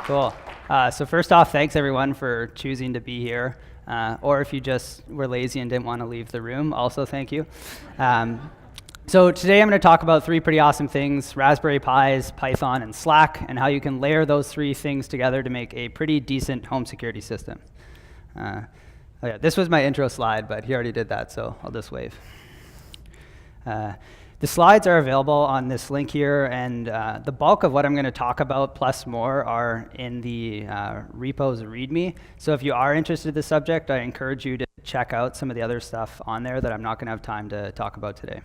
Cool. So first off, thanks everyone for choosing to be here. Or if you just were lazy and didn't want to leave the room, also thank you. So today I'm going to talk about three pretty awesome things: Raspberry Pis, Python, and Slack, and how you can layer those three things together to make a pretty decent home security system. Oh yeah, this was my intro slide, but he already did that, so I'll just wave. The slides are available on this link here, and the bulk of what I'm going to talk about, plus more, are in the repos README. So if you are interested in the subject, I encourage you to check out some of the other stuff on there that I'm not going to have time to talk about today.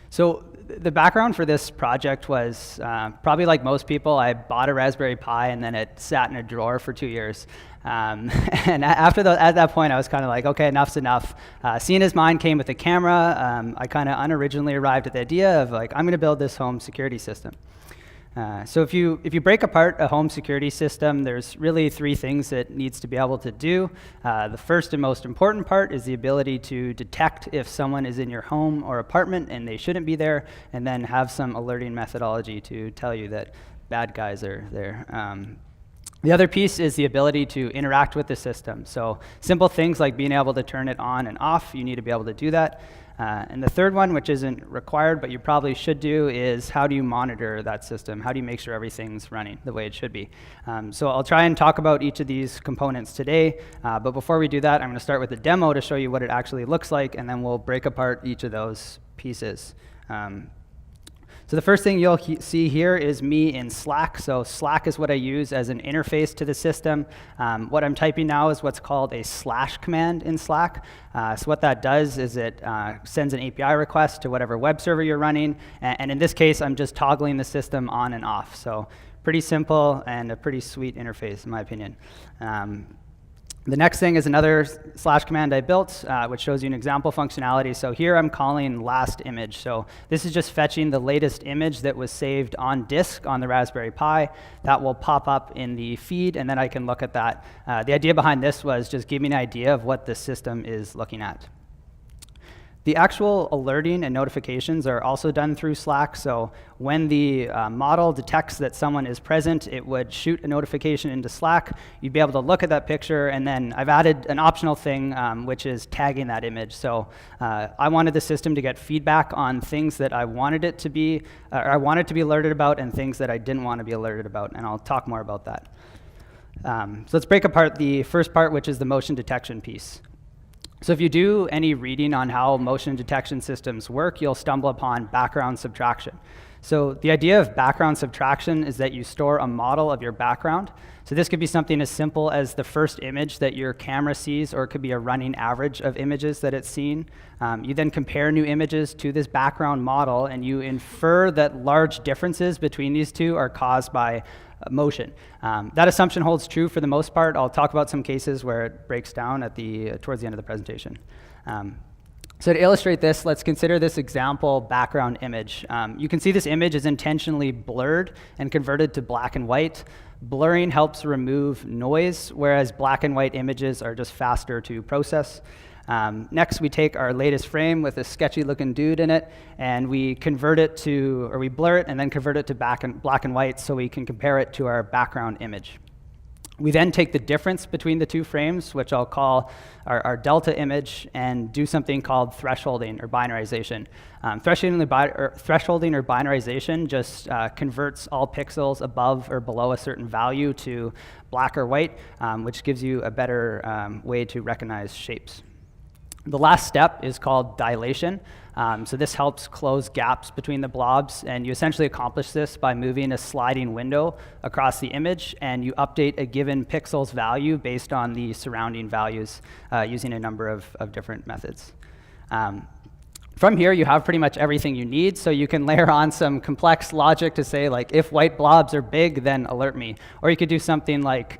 So the background for this project was probably like most people. I bought a Raspberry Pi and then it sat in a drawer for 2 years. And at that point, I was kind of like, okay, enough's enough. Seeing as mine came with a camera, I kind of unoriginally arrived at the idea of like, I'm going to build this home security system. So if you break apart a home security system, there's really three things it needs to be able to do. The first and most important part is the ability to detect if someone is in your home or apartment and they shouldn't be there, and then have some alerting methodology to tell you that bad guys are there. The other piece is the ability to interact with the system. So simple things like being able to turn it on and off, you need to be able to do that. And the third one, which isn't required, but you probably should do, is how do you monitor that system? How do you make sure everything's running the way it should be? So I'll try and talk about each of these components today, but before we do that, I'm going to start with a demo to show you what it actually looks like, and then we'll break apart each of those pieces. So the first thing you'll see here is me in Slack. So Slack is what I use as an interface to the system. What I'm typing now is what's called a / command in Slack. So what that does is it sends an API request to whatever web server you're running. And in this case, I'm just toggling the system on and off. So pretty simple and a pretty sweet interface, in my opinion. The next thing is another / command I built, which shows you an example functionality. So here I'm calling last image. So this is just fetching the latest image that was saved on disk on the Raspberry Pi. That will pop up in the feed, and then I can look at that. The idea behind this was just give me an idea of what the system is looking at. The actual alerting and notifications are also done through Slack. So when the model detects that someone is present, it would shoot a notification into Slack. You'd be able to look at that picture, and then I've added an optional thing, which is tagging that image. So I wanted the system to get feedback on things that I wanted it to be, or I wanted to be alerted about, and things that I didn't want to be alerted about, and I'll talk more about that. So let's break apart the first part, which is the motion detection piece. So if you do any reading on how motion detection systems work, you'll stumble upon background subtraction. So the idea of background subtraction is that you store a model of your background. So this could be something as simple as the first image that your camera sees, or it could be a running average of images that it's seen. You then compare new images to this background model, and you infer that large differences between these two are caused by motion. That assumption holds true for the most part. I'll talk about some cases where it breaks down towards the end of the presentation. So to illustrate this, let's consider this example background image. You can see this image is intentionally blurred and converted to black and white. Blurring helps remove noise, whereas black and white images are just faster to process. Next, we take our latest frame with a sketchy looking dude in it, and we convert it to, or we blur it and then convert it to black and white so we can compare it to our background image. We then take the difference between the two frames, which I'll call our delta image, and do something called thresholding or binarization. Thresholding or binarization just converts all pixels above or below a certain value to black or white, which gives you a better way to recognize shapes. The last step is called dilation. So this helps close gaps between the blobs, and you essentially accomplish this by moving a sliding window across the image, and you update a given pixel's value based on the surrounding values using a number of different methods. From here, you have pretty much everything you need, so you can layer on some complex logic to say, like, if white blobs are big, then alert me. Or you could do something like,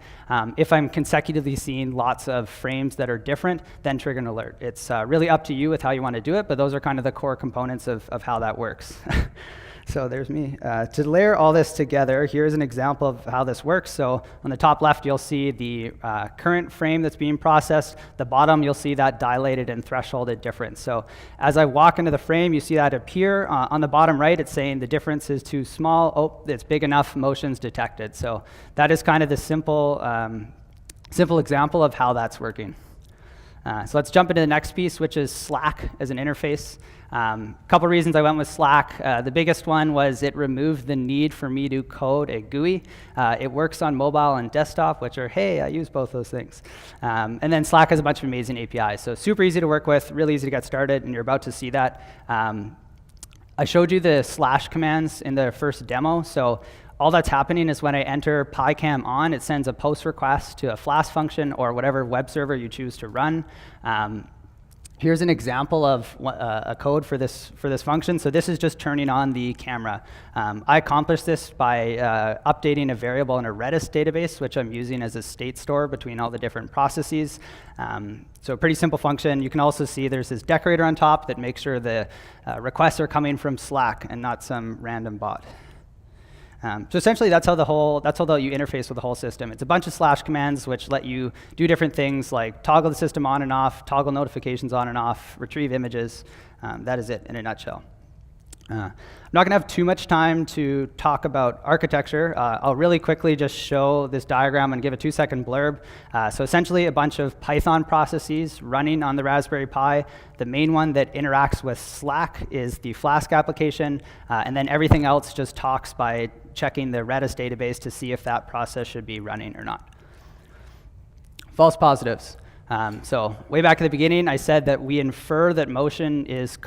if I'm consecutively seeing lots of frames that are different, then trigger an alert. It's really up to you with how you want to do it, but those are kind of the core components of how that works. So there's me. To layer all this together, here's an example of how this works. So on the top left, you'll see the current frame that's being processed. The bottom, you'll see that dilated and thresholded difference. So as I walk into the frame, you see that appear. On the bottom right, it's saying the difference is too small. Oh, it's big enough, motion's detected. So that is kind of the simple example of how that's working. So let's jump into the next piece, which is Slack as an interface. A couple reasons I went with Slack. The biggest one was it removed the need for me to code a GUI. It works on mobile and desktop, which are, hey, I use both those things. And then Slack has a bunch of amazing APIs. So super easy to work with, really easy to get started, and you're about to see that. I showed you the slash commands in the first demo. So all that's happening is when I enter PyCam on, it sends a post request to a Flask function or whatever web server you choose to run. Here's an example of a code for this function. So this is just turning on the camera. I accomplished this by updating a variable in a Redis database, which I'm using as a state store between all the different processes. So a pretty simple function. You can also see there's this decorator on top that makes sure the requests are coming from Slack and not some random bot. So essentially, that's how you interface with the whole system. It's a bunch of slash commands which let you do different things like toggle the system on and off, toggle notifications on and off, retrieve images. That is it in a nutshell. I'm not going to have too much time to talk about architecture. I'll really quickly just show this diagram and give a 2-second blurb. So essentially, a bunch of Python processes running on the Raspberry Pi. The main one that interacts with Slack is the Flask application, and then everything else just talks by checking the Redis database to see if that process should be running or not. False positives. So way back at the beginning, I said that we infer that motion is,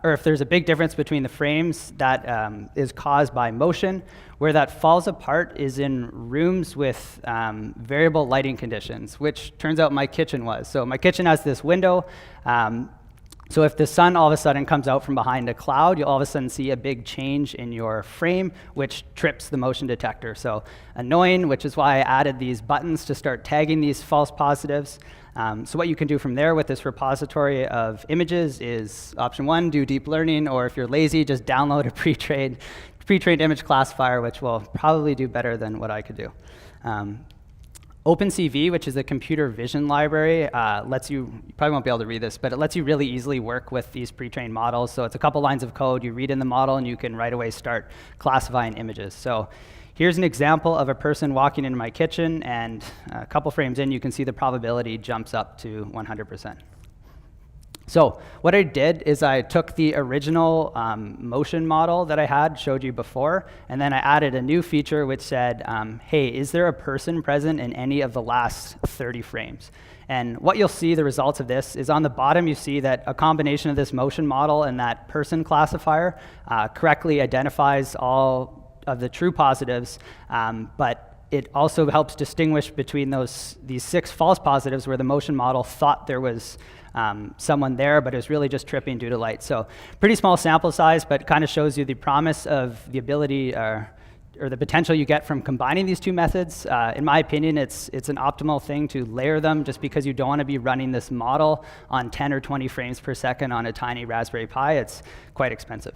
or if there's a big difference between the frames, that is caused by motion. Where that falls apart is in rooms with variable lighting conditions, which turns out my kitchen was. So my kitchen has this window. So if the sun all of a sudden comes out from behind a cloud, you'll all of a sudden see a big change in your frame, which trips the motion detector. So annoying, which is why I added these buttons to start tagging these false positives. So what you can do from there with this repository of images is option 1, do deep learning, or if you're lazy, just download a pre-trained image classifier, which will probably do better than what I could do. OpenCV, which is a computer vision library, lets you probably won't be able to read this, but it lets you really easily work with these pre-trained models. So it's a couple lines of code, you read in the model, and you can right away start classifying images. So here's an example of a person walking into my kitchen, and a couple frames in, you can see the probability jumps up to 100%. So what I did is I took the original motion model that I had showed you before, and then I added a new feature which said, hey, is there a person present in any of the last 30 frames? And what you'll see, the results of this, is on the bottom you see that a combination of this motion model and that person classifier correctly identifies all of the true positives, but it also helps distinguish between these 6 false positives where the motion model thought there was someone there, but it was really just tripping due to light. So pretty small sample size, but kind of shows you the promise of the ability or the potential you get from combining these two methods. In my opinion, it's an optimal thing to layer them just because you don't want to be running this model on 10 or 20 frames per second on a tiny Raspberry Pi. It's quite expensive.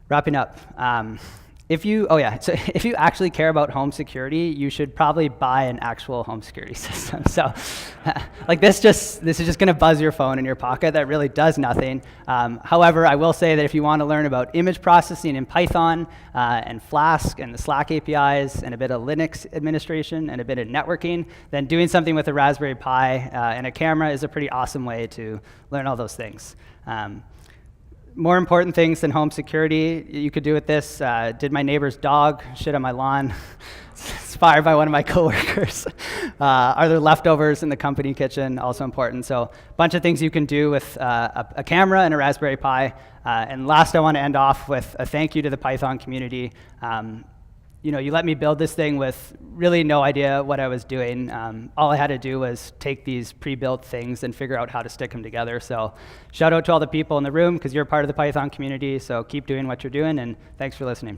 Wrapping up. If you actually care about home security, you should probably buy an actual home security system. So like this is just going to buzz your phone in your pocket. That really does nothing. However, I will say that if you want to learn about image processing in Python and Flask and the Slack APIs and a bit of Linux administration and a bit of networking, then doing something with a Raspberry Pi and a camera is a pretty awesome way to learn all those things. More important things than home security you could do with this. Did my neighbor's dog shit on my lawn? Inspired by one of my coworkers. Are there leftovers in the company kitchen? Also important. So a bunch of things you can do with a camera and a Raspberry Pi. And last, I want to end off with a thank you to the Python community. You let me build this thing with really no idea what I was doing. All I had to do was take these pre-built things and figure out how to stick them together. So shout out to all the people in the room because you're part of the Python community. So keep doing what you're doing, and thanks for listening.